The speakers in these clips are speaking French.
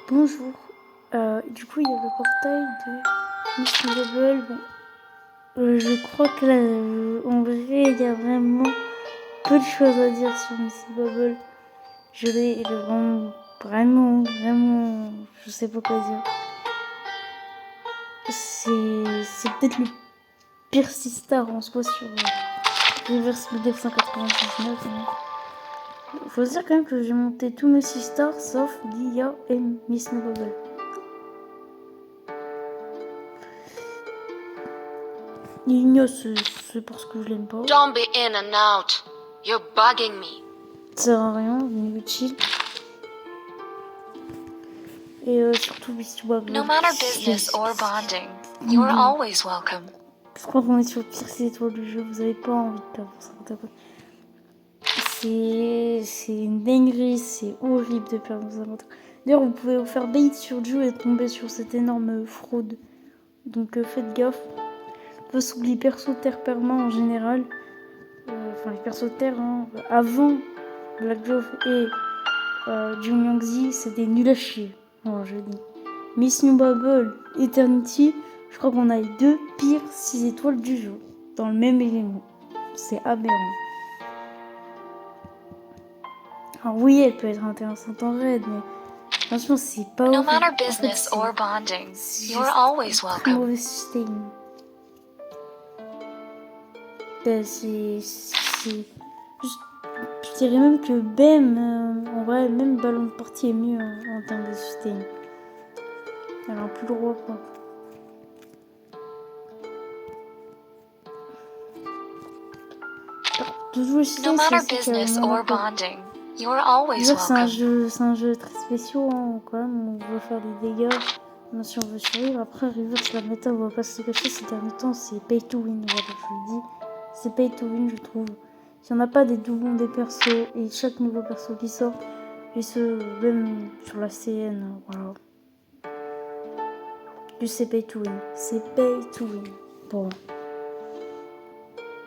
Bonjour. Du coup, il y a le portail de Miss Bubble. Bon, je crois que là, en vrai, il y a vraiment peu de choses à dire sur Miss Bubble. Je l'ai vraiment, je sais pas quoi dire. C'est peut-être le pire 6 star en soi sur Reverse BDF 199. Faut se dire quand même que j'ai monté tous mes 6 stars sauf Guilla et Miss Bubble. Igno, c'est parce que je l'aime pas. Don't be in and out. You're bugging me. Ça sert à rien, inutile. Et surtout Beastie Bubble. No matter business or bonding, you are always welcome. Je crois qu'on est sur le pire 6 étoiles du jeu, vous avez pas envie de perdre ça. C'est une dinguerie, c'est horrible de perdre ça. D'ailleurs, vous pouvez vous faire bait sur Joe et tomber sur cette énorme fraude. Donc faites gaffe. De toute façon, les persos terre perma en général, enfin les persos terre, hein, avant Black Jove et Jung Yangzi, c'était nul à chier. Voilà, je dis. Miss New Bubble, Eternity, je crois qu'on a les deux pires 6 étoiles du jeu. Dans le même élément. C'est aberrant. Alors oui, elle peut être intéressante en raid, mais franchement, c'est pas No ouf. matter business or bonding, you are always Très welcome. mauvais système. C'est juste, je dirais même que BEM, en vrai, même Ballon de partie est mieux en termes de système. Elle a un plus droit, quoi. Toujours aussi No matter business or bonding, you are always welcome. C'est un jeu très spécial, hein, quand même. On veut faire des dégâts, même si on veut survivre. Après, Reverse, la méta, on va pas se cacher ces derniers temps, c'est pay to win. Voilà, je le dis. C'est pay to win, je trouve. Si on n'a pas des doublons des persos et chaque nouveau perso qui sort, et ce, même sur la CN, voilà. Plus c'est pay to win. C'est pay to win. Bon.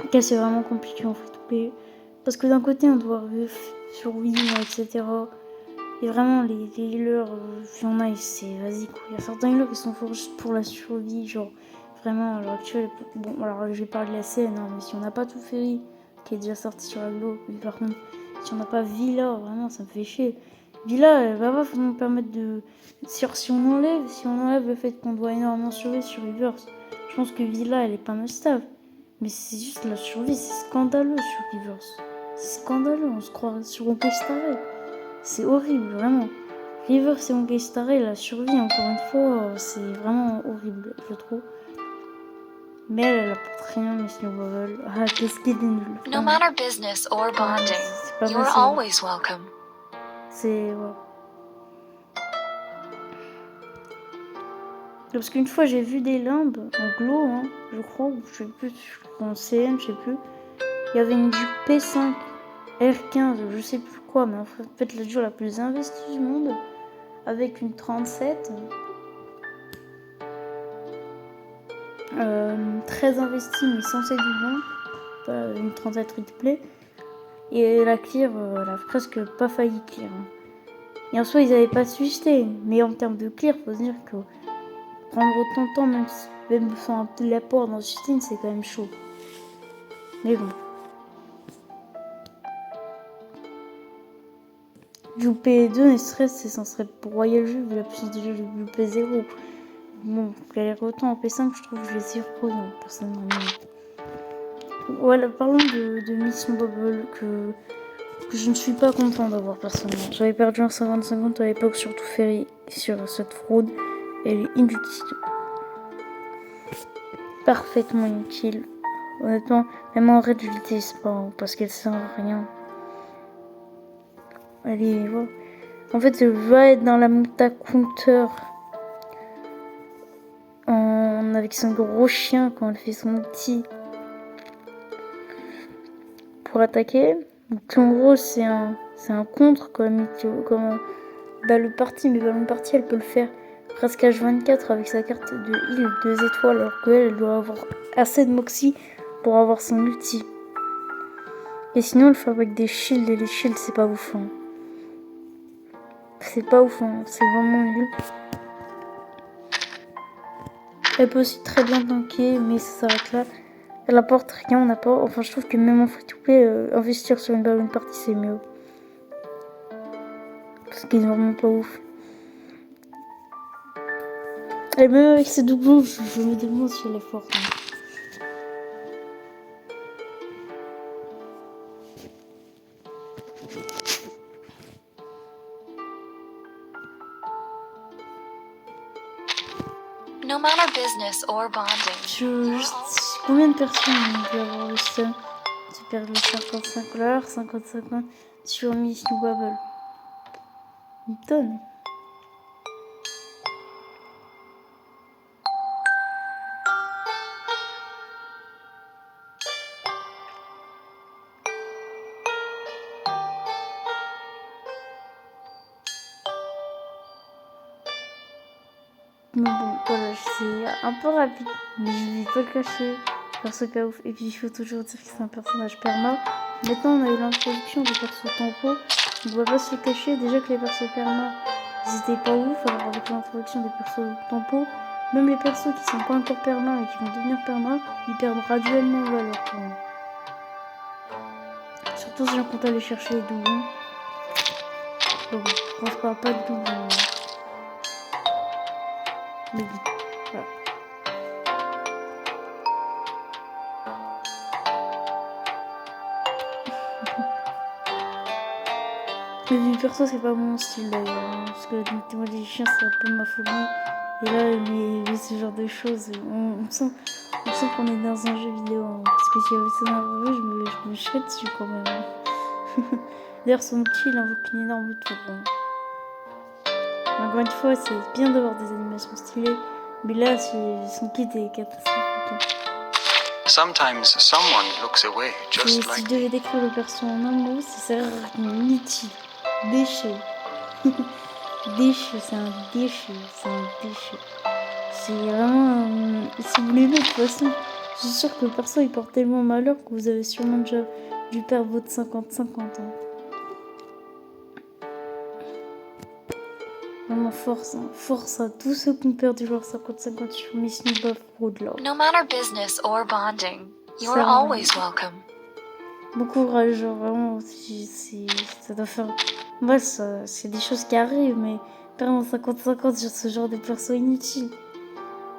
Ok, c'est vraiment compliqué en free to play. Parce que d'un côté, on doit survivre, etc. Et vraiment, les healers, il y en a, c'est vas-y quoi. Il y a certains healers qui sont forts juste pour la survie, genre vraiment à l'heure actuelle. Bon, alors je vais parler de la scène, hein, mais si on n'a pas tout Ferry, qui est déjà sorti sur la Glo, mais par contre, si on n'a pas Villa, vraiment, ça me fait chier. Villa, elle va pas nous permettre de. Si on enlève le fait qu'on doit énormément survivre sur Reverse, je pense que Villa, elle est pas must-have. Mais c'est juste la survie, c'est scandaleux sur Reverse. C'est scandaleux, on se croirait sur Honkai Star Rail. C'est horrible, vraiment. Reverse et Honkai Star Rail, la survie, encore une fois, c'est vraiment horrible, je trouve. Mais elle apporte rien, Miss New Bubble. Ah, qu'est-ce qu'il est nul. No matter business or bonding, you are always welcome. C'est... Ouais. Parce qu'une fois, j'ai vu des limbes en glow, hein, je crois, ou je sais plus, en CN, je sais plus. Il y avait une jupe P5, R15, je sais plus quoi, mais en fait, la jupe la plus investie du monde, avec une 37, très investie, mais sans ses doublons, une 37 replay, et la clear, elle a presque pas failli clear. Hein. Et en soi, ils avaient pas de sustain, mais en termes de clear, faut se dire que prendre autant de temps, même sans un petit apport dans le sustain, c'est quand même chaud. Mais bon. Du P2 et stress, c'est censé être pour Royal Juve, la puissance de jeu du P0. Bon, galérer autant en P5, je trouve que je vais surprenant, personnellement. Voilà, parlons de Miss Bubble, que je ne suis pas content d'avoir personnellement. J'avais perdu un 50-50 à l'époque, surtout Ferry, sur cette fraude. Elle est inutile. Parfaitement inutile. Honnêtement, même en raid, je l'utilise pas, parce qu'elle sert à rien. Allez, voilà. En fait, elle va être dans la monta counter avec son gros chien quand elle fait son outil pour attaquer. Donc en gros, c'est un contre comme Ballon Party, mais Ballon Party, elle peut le faire presque H24 avec sa carte de heal 2 étoiles, alors qu'elle doit avoir assez de moxie pour avoir son ulti. Et sinon, elle fabrique des shields, et les shields, c'est pas ouf. Hein. c'est pas ouf, hein. C'est vraiment nul. Elle peut aussi très bien tanker, mais ça s'arrête là. Elle apporte rien, on n'a pas. Enfin, je trouve que même en free-to-play, investir sur une partie, c'est mieux. Parce qu'il est vraiment pas ouf. Et même avec ses doublons, je me demande si elle est forte. Hein. No matter business or bonding. Combien de personnes ont dû avoir le seum de perdre le 55$ 50-50 sur Miss New Bubble? Une tonne. Mais bon, voilà, c'est un peu rapide, mais je vais pas le cacher. Perso pas ouf. Et puis il faut toujours dire que c'est un personnage perma. Maintenant, on a eu l'introduction des persos tempo. On ne doit pas se le cacher. Déjà que les persos perma, ils étaient pas ouf. Alors avec l'introduction des persos tempo, même les persos qui sont pas encore perma et qui vont devenir perma, ils perdent graduellement en valeur pour moi. Surtout si on compte aller chercher les doublons. Donc, on se parle pas de doublons. Mais bon, voilà. Mais vu perso, c'est pas mon style d'ailleurs. Hein, parce que le magicien, c'est un peu ma folie. Et là, lui, ce genre de choses, on sent qu'on est dans un jeu vidéo. Hein, parce que si j'avais ça dans la rue, je me chierais dessus quand même. Hein. D'ailleurs, son outil, il invoque une énorme tour. Hein. Encore une fois, c'est bien d'avoir des animations stylées. Mais là, son kit est catastrophique. Hein. Sometimes someone looks away just Si like je devais décrire le perso en un mot, ça serait inutile. Déchet. Déchet, c'est un déchet. C'est vraiment... Si vous l'aimez de toute façon, je suis sûre que le perso il porte tellement malheur que vous avez sûrement déjà dû perdre votre 50-50. Hein. Vraiment force, hein. Force à tous ceux qui ont perdu leur 50-50 sur Miss New Buff Roadlord. No matter business or bonding, you are always welcome. Bon courage, genre vraiment, ça doit faire... Moi, c'est des choses qui arrivent, mais perdre 50-50 sur ce genre de perso inutile.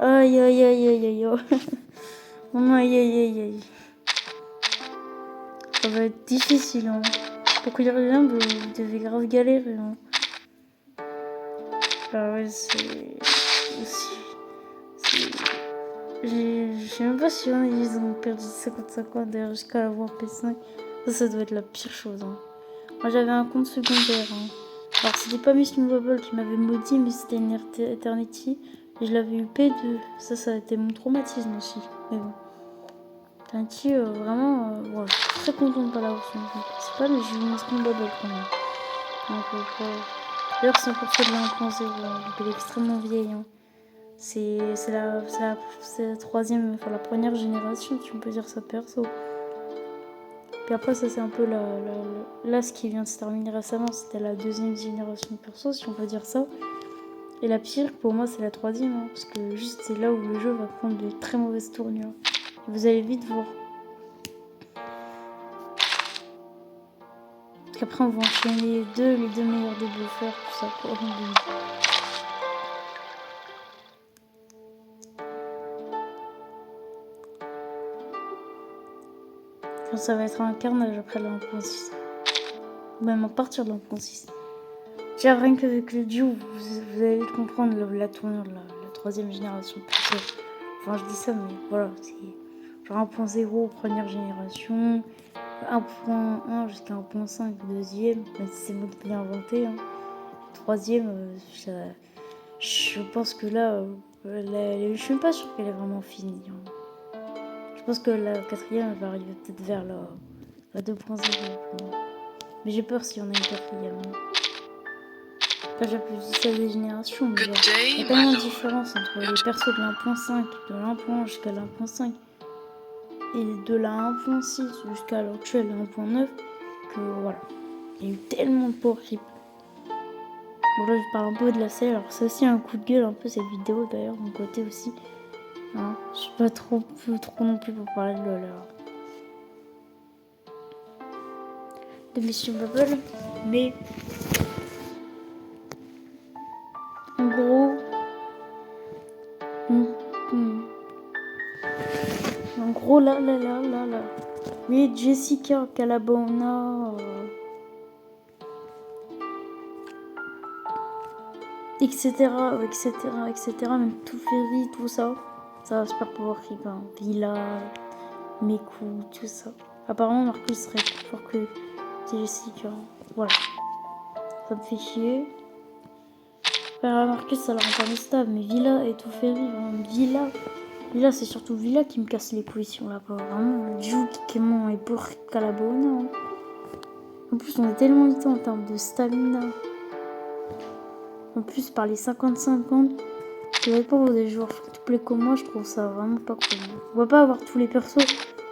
Aïe aïe aïe aïe aïe aïe. Aïe aïe aïe aïe. Ça va être difficile, hein. Pour qu'il y ait rien, vous devez grave galérer, hein. Ah ouais, je sais même pas si ils ont perdu 50-50 d'ailleurs jusqu'à l'avoir P5. Ça doit être la pire chose, hein. Moi j'avais un compte secondaire, hein. Alors c'était pas Miss New Bubble qui m'avait maudit, mais c'était une Eternity. Et je l'avais eu P2. Ça a été mon traumatisme aussi. Mais bon. Eternity, vraiment, ouais, je suis très contente de pas l'avoir sur mon compte principal, mais j'ai eu Miss New Bubble quand même. Donc, d'ailleurs, c'est encore fait de la 1.0, hein, donc elle est extrêmement vieille. Hein. C'est la troisième, enfin la première génération, si on peut dire ça perso. Puis après, ça c'est un peu là ce qui vient de se terminer récemment, c'était la deuxième génération de perso, si on peut dire ça. Et la pire, pour moi, c'est la troisième, hein, parce que juste c'est là où le jeu va prendre de très mauvaises tournures. Et vous allez vite voir. Parce qu'après, on va enchaîner les deux meilleurs débuffeurs, tout ça, quoi. Enfin, ça va être un carnage après la 1.6. Même à partir de la 1.6. Déjà, rien qu'avec le duo, vous allez comprendre la tournure de la troisième génération. Enfin, je dis ça, mais voilà, c'est genre 1.0, première génération, 1.1 jusqu'à 1.5, deuxième, même si c'est moi qui l'ai inventé. Hein. Troisième, je pense que là, je suis même pas sûre qu'elle est vraiment finie. Hein. Je pense que la quatrième, elle va arriver peut-être vers la 2.0. Mais j'ai peur s'il y en a une quatrième. Enfin, j'ai plus dit ça des générations, mais il y a tellement de différence entre les persos de la 1.5, de la 1.1 jusqu'à la 1.5, et de la 1.6 jusqu'à l'actuelle 1.9, que voilà. Il y a eu tellement de power creep. Bon là je parle un peu de la selle, alors c'est aussi un coup de gueule un peu cette vidéo d'ailleurs, de mon côté aussi. Hein, je suis pas trop non plus pour parler de LOL. De Mission Bubble, mais en gros, en gros là. Oui, Jessica Calabona, etc., même tout Ferry, tout ça. Ça va super pouvoir hein. Villa, Meku, tout ça. Apparemment, Marcus serait plus fort que Jessica. Voilà. Ça me fait chier. Marcus, ça le rend pas stable, mais Villa et tout Ferry, vraiment, Villa, c'est surtout Villa qui me casse les positions là-bas. Vraiment, Juke, Kémon et pour Calabona. Hein. En plus, on est tellement vite en termes de stamina. En plus, par les 50-50, ça va être pour des joueurs free-to-play comme moi, je trouve ça vraiment pas cool. On va pas avoir tous les persos,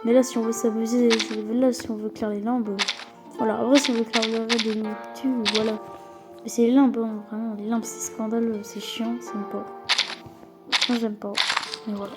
mais là, si on veut s'amuser, là, si on veut clair les limbes, voilà. En vrai, si on veut clair le reste des noctus, voilà. Mais c'est les limbes, hein, vraiment, les limbes, c'est scandaleux, c'est chiant, c'est pas. Moi, j'aime pas. Mais voilà.